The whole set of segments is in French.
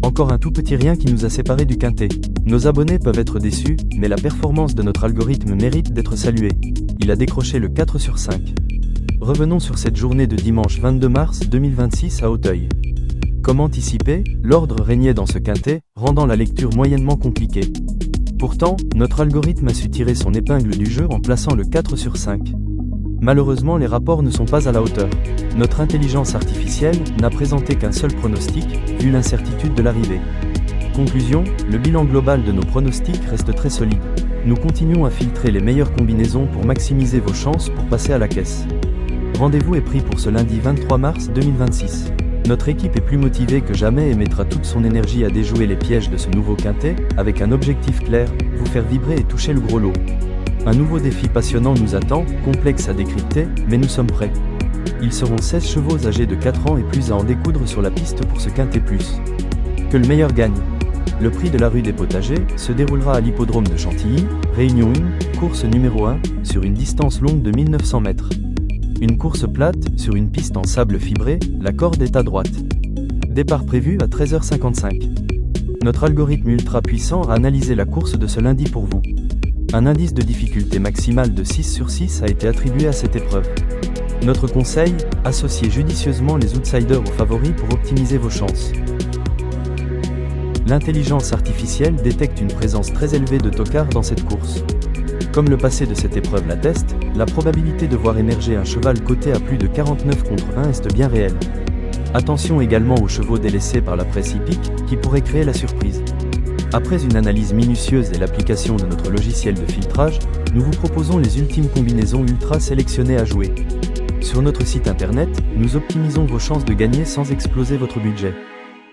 Encore un tout petit rien qui nous a séparés du quintet. Nos abonnés peuvent être déçus, mais la performance de notre algorithme mérite d'être saluée. Il a décroché le 4 sur 5. Revenons sur cette journée de dimanche 22 mars 2026 à Auteuil. Comme anticipé, l'ordre régnait dans ce quintet, rendant la lecture moyennement compliquée. Pourtant, notre algorithme a su tirer son épingle du jeu en plaçant le 4 sur 5. Malheureusement, les rapports ne sont pas à la hauteur. Notre intelligence artificielle n'a présenté qu'un seul pronostic, vu l'incertitude de l'arrivée. Conclusion, le bilan global de nos pronostics reste très solide. Nous continuons à filtrer les meilleures combinaisons pour maximiser vos chances pour passer à la caisse. Rendez-vous est pris pour ce lundi 23 mars 2026. Notre équipe est plus motivée que jamais et mettra toute son énergie à déjouer les pièges de ce nouveau quintet, avec un objectif clair, vous faire vibrer et toucher le gros lot. Un nouveau défi passionnant nous attend, complexe à décrypter, mais nous sommes prêts. Ils seront 16 chevaux âgés de 4 ans et plus à en découdre sur la piste pour ce quintet plus. Que le meilleur gagne. Le prix de la rue des Potagers se déroulera à l'hippodrome de Chantilly, Réunion 1, course numéro 1, sur une distance longue de 1900 mètres. Une course plate, sur une piste en sable fibré, la corde est à droite. Départ prévu à 13h55. Notre algorithme ultra puissant a analysé la course de ce lundi pour vous. Un indice de difficulté maximale de 6 sur 6 a été attribué à cette épreuve. Notre conseil, associez judicieusement les outsiders aux favoris pour optimiser vos chances. L'intelligence artificielle détecte une présence très élevée de tocards dans cette course. Comme le passé de cette épreuve l'atteste, la probabilité de voir émerger un cheval coté à plus de 49 contre 1 est bien réelle. Attention également aux chevaux délaissés par la presse hippique, qui pourraient créer la surprise. Après une analyse minutieuse et l'application de notre logiciel de filtrage, nous vous proposons les ultimes combinaisons ultra sélectionnées à jouer. Sur notre site internet, nous optimisons vos chances de gagner sans exploser votre budget.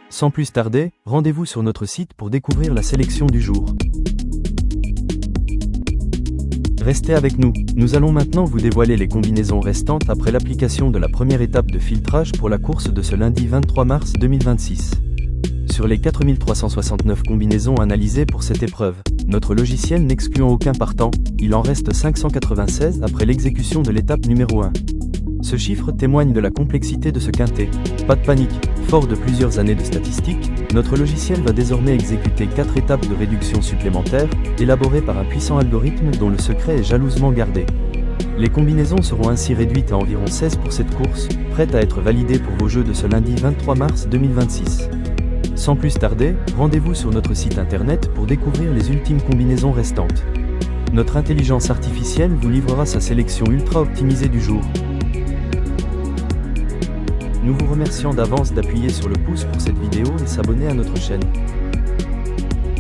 Sans plus tarder, rendez-vous sur notre site pour découvrir la sélection du jour. Restez avec nous, nous allons maintenant vous dévoiler les combinaisons restantes après l'application de la première étape de filtrage pour la course de ce lundi 23 mars 2026. Sur les 4369 combinaisons analysées pour cette épreuve, notre logiciel n'excluant aucun partant, il en reste 596 après l'exécution de l'étape numéro 1. Ce chiffre témoigne de la complexité de ce quintet. Pas de panique, fort de plusieurs années de statistiques, notre logiciel va désormais exécuter 4 étapes de réduction supplémentaires, élaborées par un puissant algorithme dont le secret est jalousement gardé. Les combinaisons seront ainsi réduites à environ 16 pour cette course, prête à être validée pour vos jeux de ce lundi 23 mars 2026. Sans plus tarder, rendez-vous sur notre site internet pour découvrir les ultimes combinaisons restantes. Notre intelligence artificielle vous livrera sa sélection ultra optimisée du jour. Nous vous remercions d'avance d'appuyer sur le pouce pour cette vidéo et s'abonner à notre chaîne.